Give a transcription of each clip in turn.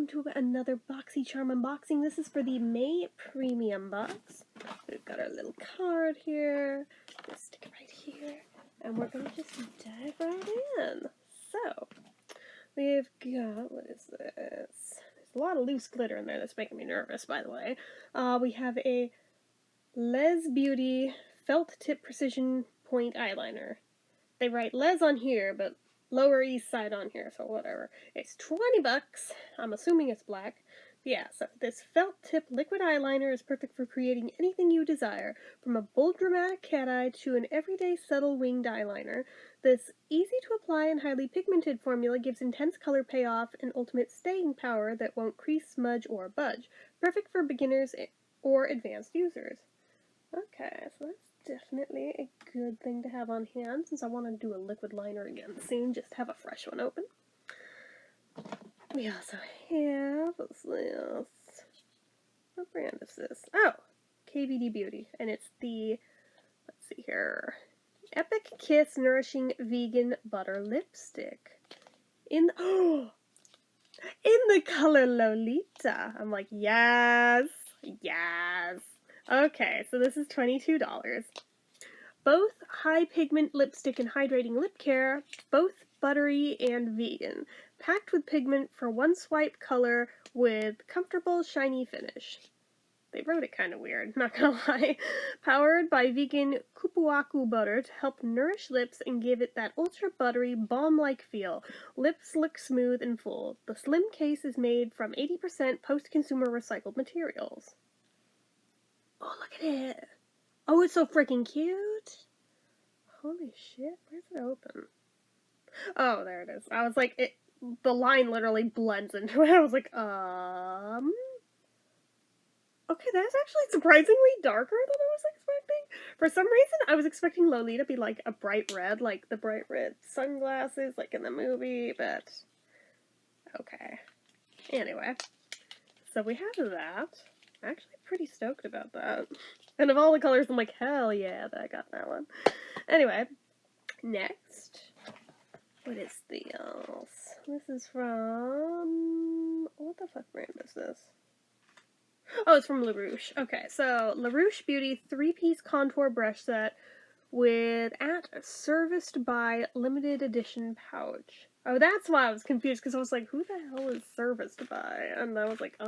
welcome to another Boxycharm unboxing. This is for the May Premium box. We've got our little card here. We'll stick it right here. And we're going to just dive right in. So, we've got, what is this? There's a lot of loose glitter in there that's making me nervous, by the way. We have a Les Beauty Felt Tip Precision Point Eyeliner. They write Les on here, but Lower East Side on here, so whatever. It's $20. I'm assuming it's black. Yeah, so this felt tip liquid eyeliner is perfect for creating anything you desire. From a bold dramatic cat eye to an everyday subtle winged eyeliner, this easy to apply and highly pigmented formula gives intense color payoff and ultimate staying power that won't crease, smudge, or budge. Perfect for beginners or advanced users. Okay, so that's definitely a good thing to have on hand since I want to do a liquid liner again soon, just have a fresh one open. We also have, what's this? What brand is this? Oh, KVD Beauty, and it's the, let's see here, Epic Kiss Nourishing Vegan Butter Lipstick. In the color Lolita. I'm like, yes, yes. Okay, so this is $22. Both high pigment lipstick and hydrating lip care, both buttery and vegan. Packed with pigment for one swipe color with comfortable shiny finish. They wrote it kind of weird, not gonna lie. Powered by vegan kupuaku butter to help nourish lips and give it that ultra buttery, balm-like feel. Lips look smooth and full. The slim case is made from 80% post-consumer recycled materials. Oh, look at it. Oh, it's so freaking cute. Holy shit, where's it open? Oh, there it is. I was like, the line literally blends into it. I was like, okay, that's actually surprisingly darker than I was expecting. For some reason, I was expecting Lolita to be like a bright red, like the bright red sunglasses, like in the movie, but okay. Anyway, so we have that. I'm actually pretty stoked about that. And of all the colors, I'm like, hell yeah, I got that one. Anyway, next. What is this? This is from, what the fuck brand is this? Oh, it's from LaRouche. Okay, so LaRouche Beauty 3-piece contour brush set with serviced by limited edition pouch. Oh, that's why I was confused, because I was like, who the hell is serviced by? And I was like,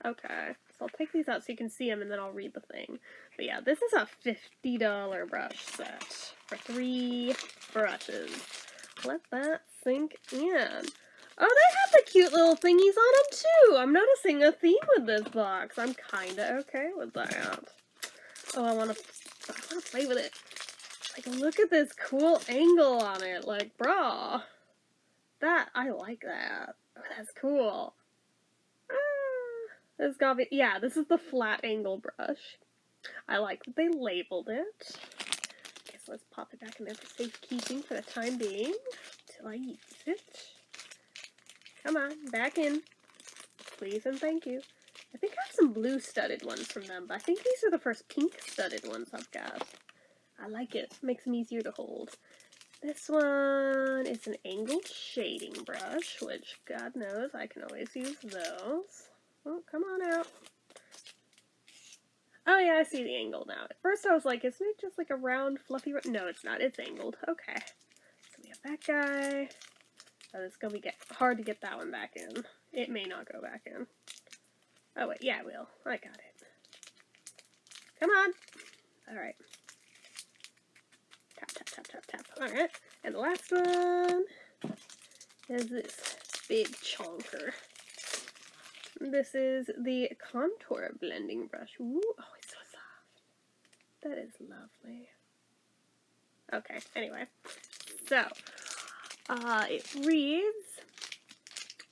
okay. So I'll take these out so you can see them, and then I'll read the thing. But yeah, this is a $50 brush set for 3 brushes. Let that sink in. Oh, they have the cute little thingies on them, too! I'm noticing a theme with this box. I'm kinda okay with that. Oh, I wanna play with it. Like, look at this cool angle on it. Like, brah. I like that. Oh, that's cool. This got me, yeah, this is the flat angle brush. I like that they labeled it. Okay, so let's pop it back in there for safekeeping for the time being. Until I use it. Come on, back in. Please and thank you. I think I have some blue studded ones from them, but I think these are the first pink studded ones I've got. I like it. Makes them easier to hold. This one is an angled shading brush, which God knows I can always use those. Oh, come on out. Oh yeah, I see the angle now. At first I was like, isn't it just like a round, fluffy... No, it's not. It's angled. Okay. So we have that guy. Oh, it's going to be hard to get that one back in. It may not go back in. Oh wait, yeah, it will. I got it. Come on. Alright. Tap, tap, tap, tap, tap. Alright. And the last one is this big chonker. This is the contour blending brush. Ooh, oh, it's so soft. That is lovely. Okay, anyway. So, it reads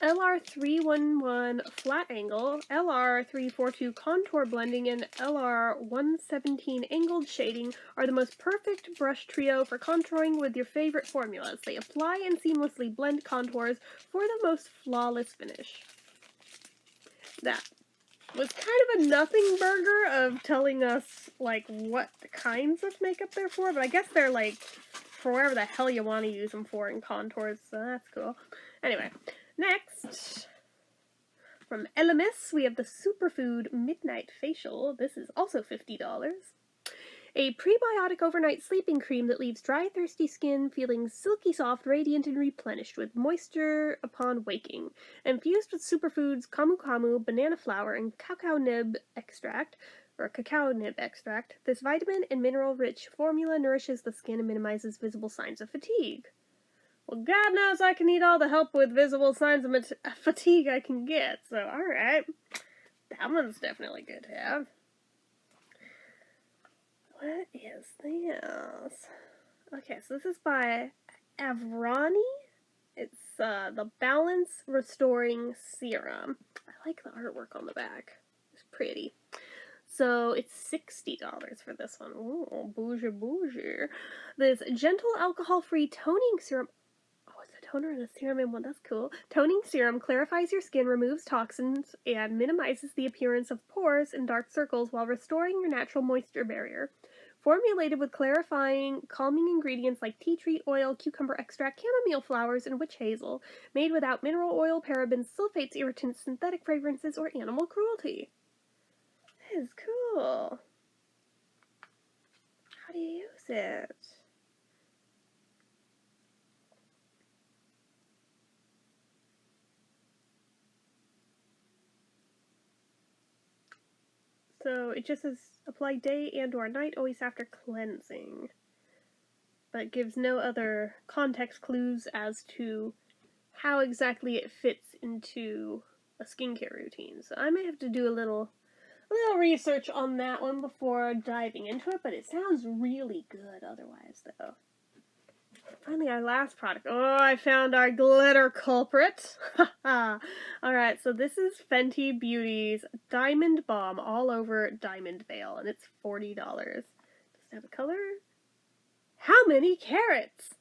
LR311 flat angle, LR342 contour blending, and LR117 angled shading are the most perfect brush trio for contouring with your favorite formulas. They apply and seamlessly blend contours for the most flawless finish. That was kind of a nothing burger of telling us, like, what kinds of makeup they're for, but I guess they're, like, for wherever the hell you want to use them for in contours, so that's cool. Anyway, Next, from Elemis, we have the Superfood Midnight Facial. This is also $50. A prebiotic overnight sleeping cream that leaves dry, thirsty skin feeling silky soft, radiant, and replenished with moisture upon waking. Infused with superfoods camu camu, banana flour, and cacao nib extract, this vitamin and mineral-rich formula nourishes the skin and minimizes visible signs of fatigue. Well, God knows I can eat all the help with visible signs of fatigue I can get, so alright. That one's definitely good to have. What is this? Okay, so this is by Avrani. It's the Balance Restoring Serum. I like the artwork on the back. It's pretty. So it's $60 for this one. Ooh, bougie bougie. This gentle alcohol-free toning serum. Oh, it's a toner and a serum in one. That's cool. Toning serum clarifies your skin, removes toxins, and minimizes the appearance of pores and dark circles while restoring your natural moisture barrier. Formulated with clarifying, calming ingredients like tea tree oil, cucumber extract, chamomile flowers, and witch hazel. Made without mineral oil, parabens, sulfates, irritants, synthetic fragrances, or animal cruelty. That is cool. How do you use it? So it just says apply day and or night, always after cleansing. But gives no other context clues as to how exactly it fits into a skincare routine. So I may have to do a little research on that one before diving into it, but it sounds really good otherwise, though. Finally, our last product. Oh, I found our glitter culprit. Alright, so this is Fenty Beauty's Diamond Balm All Over Diamond Veil, and it's $40. Does it have a color? How many carats?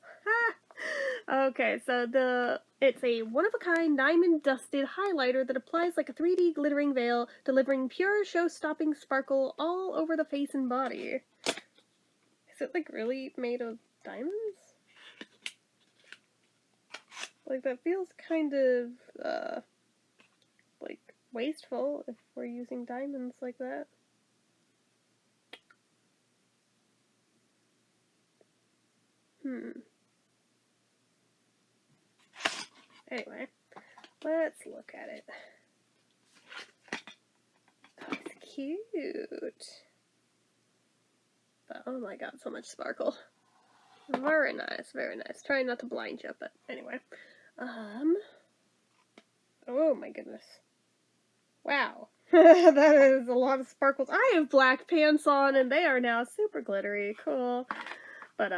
Okay, so it's a one-of-a-kind diamond-dusted highlighter that applies like a 3D glittering veil, delivering pure show-stopping sparkle all over the face and body. Is it like really made of diamonds? Like, that feels kind of, like, wasteful if we're using diamonds like that. Anyway, let's look at it. Oh, it's cute. But, oh my god, so much sparkle. Very nice, very nice. Trying not to blind you, but anyway. Oh my goodness. Wow. That is a lot of sparkles. I have black pants on and they are now super glittery. Cool. But,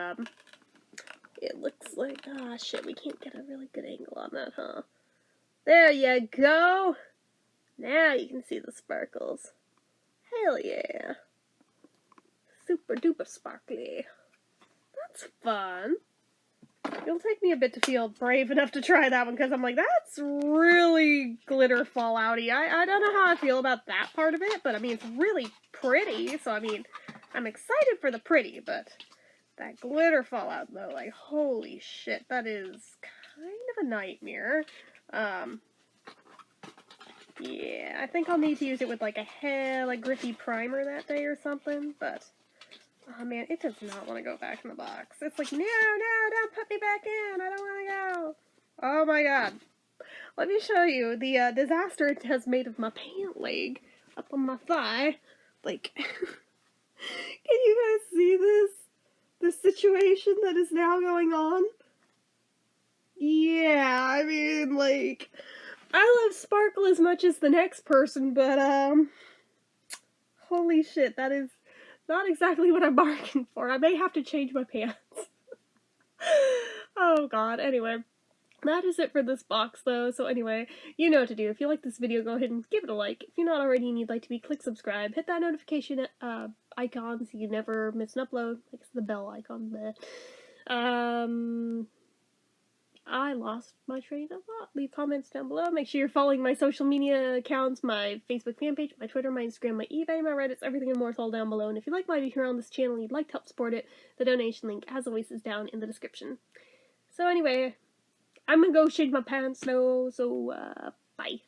it looks like, ah, shit, we can't get a really good angle on that, huh? There you go! Now you can see the sparkles. Hell yeah. Super duper sparkly. That's fun. It'll take me a bit to feel brave enough to try that one, because I'm like, that's really glitter fallouty. I don't know how I feel about that part of it, but I mean, it's really pretty, so I mean, I'm excited for the pretty, but that glitter fallout, though, like, holy shit, that is kind of a nightmare. Yeah, I think I'll need to use it with, like, a Griffy primer that day or something, but, oh man, it does not want to go back in the box. It's like, no, don't put me back in, I don't want to go. Oh my god. Let me show you the disaster it has made of my pant leg up on my thigh. Like, can you guys see this? The situation that is now going on? Yeah, I mean, like, I love sparkle as much as the next person, but, holy shit, that is not exactly what I bargained for. I may have to change my pants. Oh god, anyway. That is it for this box, though, so anyway, you know what to do. If you like this video, go ahead and give it a like. If you're not already and you'd like to be, click subscribe. Hit that notification icon so you never miss an upload. Like the bell icon there. I lost my train of thought. Leave comments down below. Make sure you're following my social media accounts, my Facebook fan page, my Twitter, my Instagram, my eBay, my Reddits, everything and more is all down below. And if you like what I do here on this channel and you'd like to help support it, the donation link, as always, is down in the description. So anyway, I'm gonna go shake my pants though, so bye.